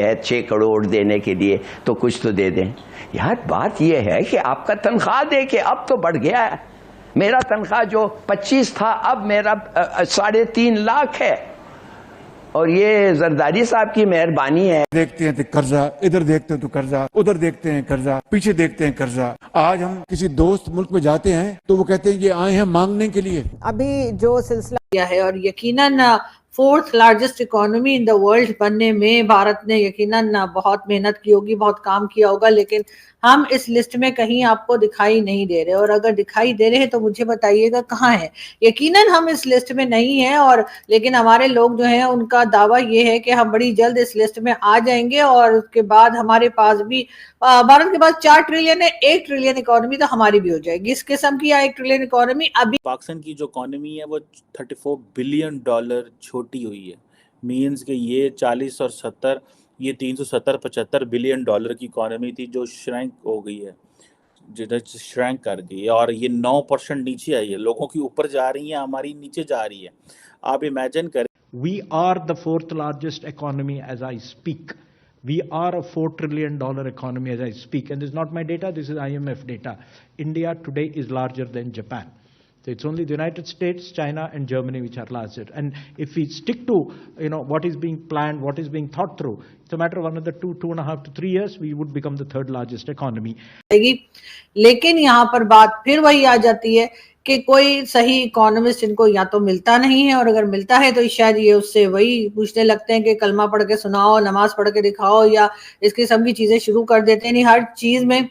है 6 करोड़ देने के लिए, तो कुछ तो दे दें यार। बात यह है कि आपका तनख्वाह दे के अब तो बढ़ गया है। मेरा तनख्वाह जो 25 था अब मेरा 3.5 लाख है, और ये जरदारी साहब की मेहरबानी है। देखते हैं तो कर्जा, इधर देखते हैं तो कर्जा, उधर देखते हैं कर्जा, पीछे देखते हैं कर्जा। आज हम किसी दोस्त मुल्क में जाते हैं तो वो कहते हैं ये आए हैं मांगने के लिए। अभी जो सिलसिला किया है, और यकीनन 4th largest economy in the world बनने में भारत ने यकीनन बहुत मेहनत की होगी, बहुत काम किया होगा, लेकिन हम इस लिस्ट में कहीं आपको दिखाई नहीं दे रहे। और अगर दिखाई दे रहे हैं तो मुझे बताइएगा कहाँ है। यकीनन हम इस लिस्ट में नहीं है, और लेकिन हमारे लोग जो हैं उनका दावा ये है कि हम बड़ी जल्द इस लिस्ट में आ जाएंगे, और उसके बाद हमारे पास भी भारत के पास 4 ट्रिलियन है, 1 ट्रिलियन इकोनॉमी तो हमारी भी हो जाएगी। इस किस्म की 1 ट्रिलियन इकोनॉमी अभी पाकिस्तान की जो इकोनॉमी है वो $34 बिलियन छोटी हुई है। मीन्स कि ये 40 और 70, ये 370-75 बिलियन डॉलर की इकोनॉमी थी जो श्रैंक हो गई है, जिधर श्रैंक कर गई है, और ये 9% नीचे आई है। लोगों की ऊपर जा रही है, हमारी नीचे जा रही है। आप इमेजिन करें, We are the 4th largest economy as I speak. We are a $4 trillion economy as I speak. And this is not my data, this is IMF data. India today is larger than Japan. So it's only the United States, China and Germany which are larger. And if we stick to what is being planned, what is being thought through, it's a matter of another 2.5 to 3 years, we would become the 3rd largest economy. लेकिन यहाँ पर बात फिर वही आ जाती है कि कोई सही इकोनॉमिस्ट इनको या तो मिलता नहीं है, और अगर मिलता है तो शायद ये उससे वही पूछने लगते हैं कि कलमा पढ़ के सुनाओ, नमाज पढ़ के दिखाओ, या इस किस्म की चीजें शुरू कर देते हैं। नहीं, हर चीज में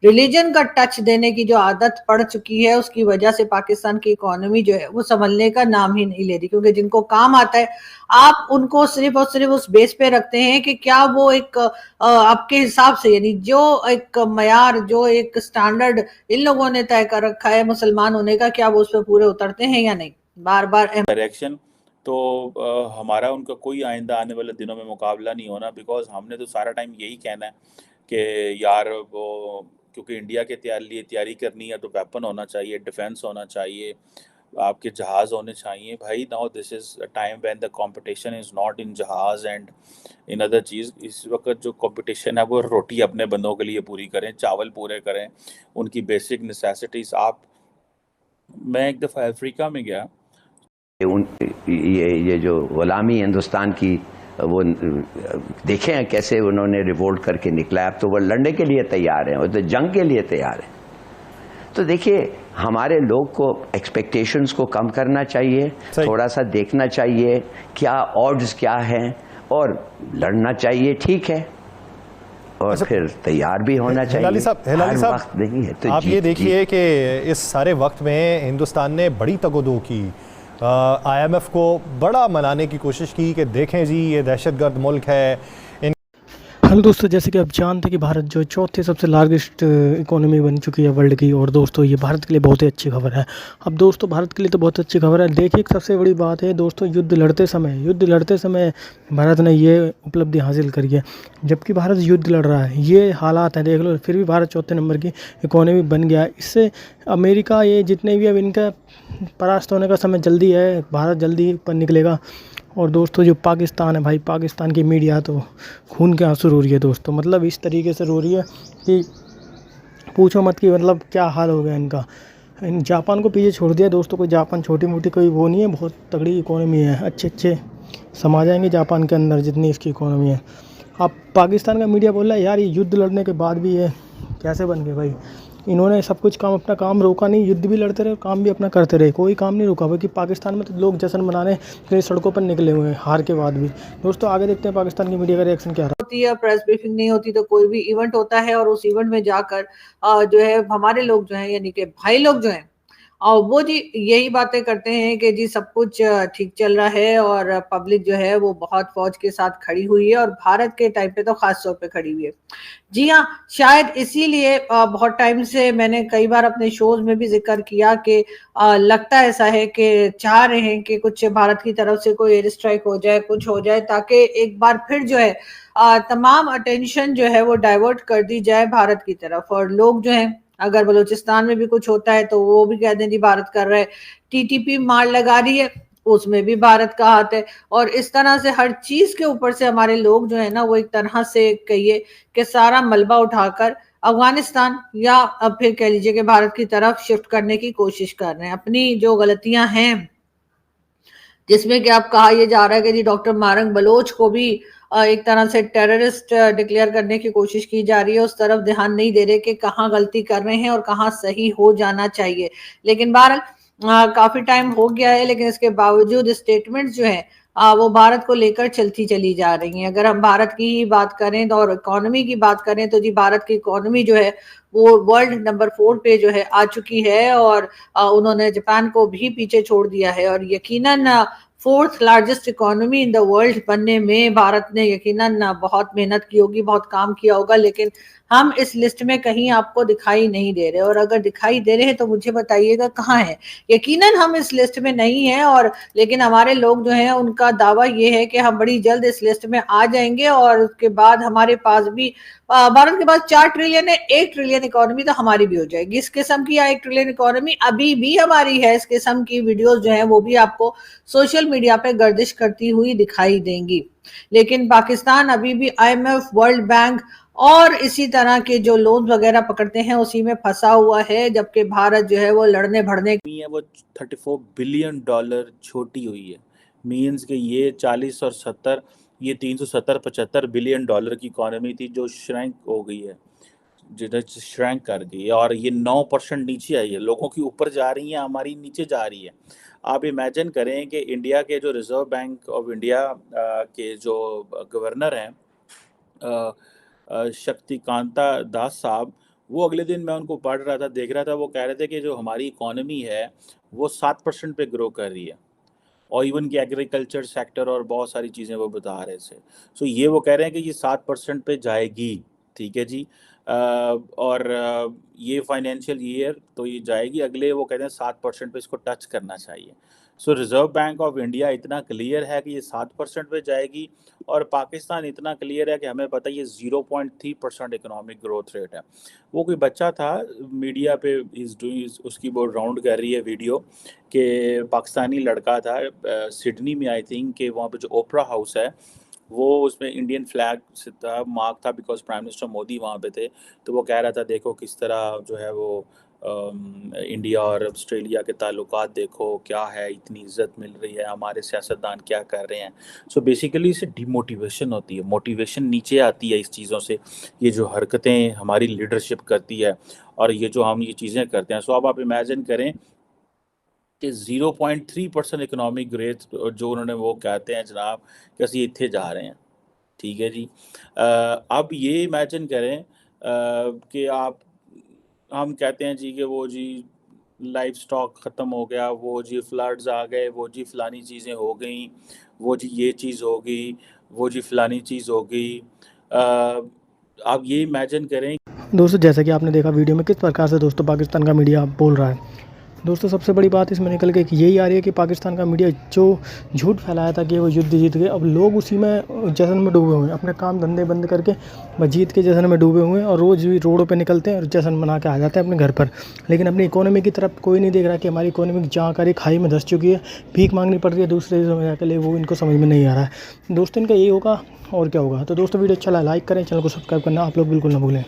रिलीजन का टच देने की जो आदत पड़ चुकी है, उसकी वजह से पाकिस्तान की इकोनॉमी जो है वो संभलने का नाम ही नहीं ले रही। क्योंकि जिनको काम आता है आप उनको सिर्फ और सिर्फ उस बेस पे रखते हैं कि क्या वो एक आपके हिसाब से, यानी जो एक मयार, जो एक स्टैंडर्ड इन लोगों ने तय कर रखा है मुसलमान होने का, क्या वो उस पर पूरे उतरते हैं या नहीं। बार बार डायरेक्शन तो हमारा उनका कोई आइंदा आने वाले दिनों में मुकाबला नहीं होना। बिकॉज हमने तो सारा टाइम यही कहना है कि यार वो, क्योंकि इंडिया के लिए तैयारी करनी है तो वेपन होना चाहिए, डिफेंस होना चाहिए, आपके जहाज़ होने चाहिए। भाई now this is a time when the competition is not in जहाज़ एंड इन अदर चीज़। इस वक्त जो कंपटीशन है वो रोटी अपने बंदों के लिए पूरी करें, चावल पूरे करें, उनकी बेसिक नेसेसिटीज़। मैं एक दफ़ा अफ्रीका में गया, ये जो गुलामी हिंदुस्तान की, वो देखे हैं कैसे उन्होंने रिवोल्ट करके निकला। अब तो वो लड़ने के लिए तैयार हैं, वो तो जंग के लिए तैयार हैं। तो देखिए, हमारे लोग को एक्सपेक्टेशंस को कम करना चाहिए, थोड़ा सा देखना चाहिए क्या ऑड्स क्या हैं, और लड़ना चाहिए, ठीक है, और फिर तैयार भी होना चाहिए। हेलाली साहब, वक्त नहीं है तो आप ये देखिए कि इस सारे वक्त में हिंदुस्तान ने बड़ी तगोदो की, IMF को बड़ा मनाने की कोशिश की कि देखें जी ये दहशतगर्द मुल्क है। हेलो दोस्तों, जैसे कि आप जानते हैं कि भारत जो चौथे सबसे लार्जेस्ट इकोनॉमी बन चुकी है वर्ल्ड की, और दोस्तों ये भारत के लिए बहुत ही अच्छी खबर है। अब दोस्तों भारत के लिए तो बहुत अच्छी खबर है। देखिए, सबसे बड़ी बात है दोस्तों, युद्ध लड़ते समय भारत ने ये उपलब्धि हासिल करी है। जबकि भारत युद्ध लड़ रहा है, ये हालात हैं देख लो, फिर भी भारत चौथे नंबर की इकोनॉमी बन गया। इससे अमेरिका, ये जितने भी अब इनका परास्त होने का समय जल्दी है, भारत जल्दी ऊपर निकलेगा। और दोस्तों जो पाकिस्तान है भाई, पाकिस्तान की मीडिया तो खून के आंसू रो रही है दोस्तों। मतलब इस तरीके से रो रही है कि पूछो मत, कि मतलब क्या हाल हो गया इनका। जापान को पीछे छोड़ दिया दोस्तों। कोई जापान छोटी मोटी कोई वो नहीं है, बहुत तगड़ी इकोनॉमी है, अच्छे समा जाएंगे जापान के अंदर जितनी इसकी इकोनॉमी है। अब पाकिस्तान का मीडिया बोल रहा है यार ये युद्ध लड़ने के बाद भी ये कैसे बन गए भाई। इन्होंने सब कुछ अपना काम रोका नहीं, युद्ध भी लड़ते रहे, काम भी अपना करते रहे, कोई काम नहीं रुका। क्योंकि पाकिस्तान में तो लोग जश्न मनाने के लिए सड़कों पर निकले हुए हैं हार के बाद भी। दोस्तों आगे देखते हैं पाकिस्तान की मीडिया का रिएक्शन क्या रहा होती है। प्रेस ब्रीफिंग नहीं होती तो कोई भी इवेंट होता है, और उस इवेंट में जाकर जो है हमारे लोग जो हैं, यानी कि भाई लोग जो हैं, और वो जी यही बातें करते हैं कि जी सब कुछ ठीक चल रहा है, और पब्लिक जो है वो बहुत फौज के साथ खड़ी हुई है, और भारत के टाइम पे तो खास तौर पे खड़ी हुई है। जी हाँ, शायद इसीलिए बहुत टाइम से मैंने कई बार अपने शोज में भी जिक्र किया कि लगता ऐसा है कि चाह रहे हैं कि कुछ भारत की तरफ से कोई एयर स्ट्राइक हो जाए, कुछ हो जाए, ताकि एक बार फिर जो है तमाम अटेंशन जो है वो डाइवर्ट कर दी जाए भारत की तरफ। और लोग जो हैं, अगर बलूचिस्तान में भी कुछ होता है तो वो भी कह दें जी भारत कर रहा है, TTP मार लगा रही है, उसमें भी भारत का हाथ है। और इस तरह से हर चीज के ऊपर से हमारे लोग जो है ना वो एक तरह से कहिए कि सारा मलबा उठाकर अफगानिस्तान या अब फिर कह लीजिए कि भारत की तरफ शिफ्ट करने की कोशिश कर रहे हैं। अपनी जो गलतियां हैं जिसमें कि अब कहा यह जा रहा है कि जी डॉक्टर मारंग बलोच को भी एक तरह से टेररिस्ट डिक्लेयर करने की कोशिश की जा रही है, उस तरफ ध्यान नहीं दे रहे कि कहाँ गलती कर रहे हैं और कहाँ सही हो जाना चाहिए। लेकिन बहरहाल काफी टाइम हो गया है, लेकिन इसके बावजूद स्टेटमेंट जो है वो भारत को लेकर चलती चली जा रही हैं। अगर हम भारत की ही बात करें तो और इकोनॉमी की बात करें तो जी भारत की इकोनॉमी जो है वो वर्ल्ड नंबर 4 पे जो है आ चुकी है और उन्होंने जापान को भी पीछे छोड़ दिया है। और यकीनन 4th largest economy in the world बनने में भारत ने यकीनन बहुत मेहनत की होगी, बहुत काम किया होगा, लेकिन हम इस लिस्ट में कहीं आपको दिखाई नहीं दे रहे। और अगर दिखाई दे रहे हैं तो मुझे बताइएगा कहाँ है। यकीनन हम इस लिस्ट में नहीं है, और लेकिन हमारे लोग जो हैं उनका दावा ये है कि हम बड़ी जल्द इस लिस्ट में आ जाएंगे और उसके बाद हमारे पास भी भारत के पास 4 ट्रिलियन है, 1 ट्रिलियन इकोनॉमी तो हमारी भी हो जाएगी। इस किस्म की 1 ट्रिलियन इकोनॉमी अभी भी हमारी है। इस किस्म की वीडियोस जो है वो भी आपको सोशल मीडिया पे गर्दिश करती हुई दिखाई देंगी। लेकिन पाकिस्तान अभी भी IMF, वर्ल्ड बैंक और इसी तरह के जो लोन वगैरह पकड़ते हैं उसी में फंसा हुआ है, जबकि भारत जो है वो लड़ने भड़ने है वो $34 बिलियन छोटी हुई है। मीन्स कि ये 40 और 70 ये 370-75 बिलियन डॉलर की इकोनॉमी थी जो श्रैंक हो गई है, जिधर श्रैंक कर गई है, और ये 9% नीचे आई है। लोगों की ऊपर जा रही है, हमारी नीचे जा रही है। आप इमेजिन करें कि इंडिया के जो रिजर्व बैंक ऑफ इंडिया के जो गवर्नर हैं शक्तिकांता दास साहब, वो अगले दिन मैं उनको पढ़ रहा था, देख रहा था, वो कह रहे थे कि जो हमारी इकोनॉमी है वो 7% पे ग्रो कर रही है, और इवन कि एग्रीकल्चर सेक्टर और बहुत सारी चीज़ें वो बता रहे थे। सो ये वो कह रहे हैं कि ये 7% पे जाएगी, ठीक है जी। और ये फाइनेंशियल ईयर तो ये जाएगी, अगले वो कहते हैं 7% पे इसको टच करना चाहिए। सो रिज़र्व बैंक ऑफ इंडिया इतना क्लियर है कि ये 7% पे जाएगी, और पाकिस्तान इतना क्लियर है कि हमें पता है ये 0.3% इकोनॉमिक ग्रोथ रेट है। वो कोई बच्चा था मीडिया पे उसकी वो राउंड कर रही है वीडियो कि पाकिस्तानी लड़का था सिडनी में, आई थिंक, कि वहाँ पे जो ओपरा हाउस है वो उसमें इंडियन फ्लैग से था, मार्क था, बिकॉज प्राइम मिनिस्टर मोदी वहाँ पे थे। तो वो कह रहा था देखो किस तरह जो है वो इंडिया और ऑस्ट्रेलिया के ताल्लुकात देखो क्या है, इतनी इज्जत मिल रही है, हमारे सियासतदान क्या कर रहे हैं। सो बेसिकली इससे डिमोटिवेशन होती है, मोटिवेशन नीचे आती है इस चीज़ों से, ये जो हरकतें हमारी लीडरशिप करती है और ये जो हम ये चीज़ें करते हैं। सो अब आप इमेजिन करें कि 0.3% इकोनॉमिक ग्रोथ जो उन्होंने वो कहते हैं जनाब कि ਅਸੀਂ ਇੱਥੇ जा रहे हैं, ठीक है जी। अब ये इमेजिन करें कि हम कहते हैं जी कि वो जी लाइफ स्टॉक ख़त्म हो गया, वो जी फ्लड्स आ गए, वो जी फ़लानी चीज़ें हो गई, वो जी ये चीज़ हो गई, वो जी फ़लानी चीज़ हो गई। आप ये इमेजिन करें। दोस्तों जैसा कि आपने देखा वीडियो में किस प्रकार से दोस्तों पाकिस्तान का मीडिया बोल रहा है। दोस्तों सबसे बड़ी बात इसमें निकल के यही आ रही है कि पाकिस्तान का मीडिया जो झूठ फैलाया था कि वो युद्ध जीत गए, अब लोग उसी में जश्न में डूबे हुए हैं, अपने काम धंधे बंद करके बस जीत के जश्न में डूबे हुए हैं, और रोज़ भी रोडों पे निकलते हैं और जश्न मना के आ जाते हैं अपने घर पर। लेकिन अपनी इकोनॉमी की तरफ कोई नहीं देख रहा कि हमारी इकोनॉमी जहाँ करी खाई में धंस चुकी है, भीख मांगनी पड़ रही है दूसरे देशों में जाकर, वो इनको समझ में नहीं आ रहा है। दोस्तों इनका यही होगा और क्या होगा। तो दोस्तों वीडियो अच्छा लगा लाइक करें, चैनल को सब्सक्राइब करना आप लोग बिल्कुल ना भूलें।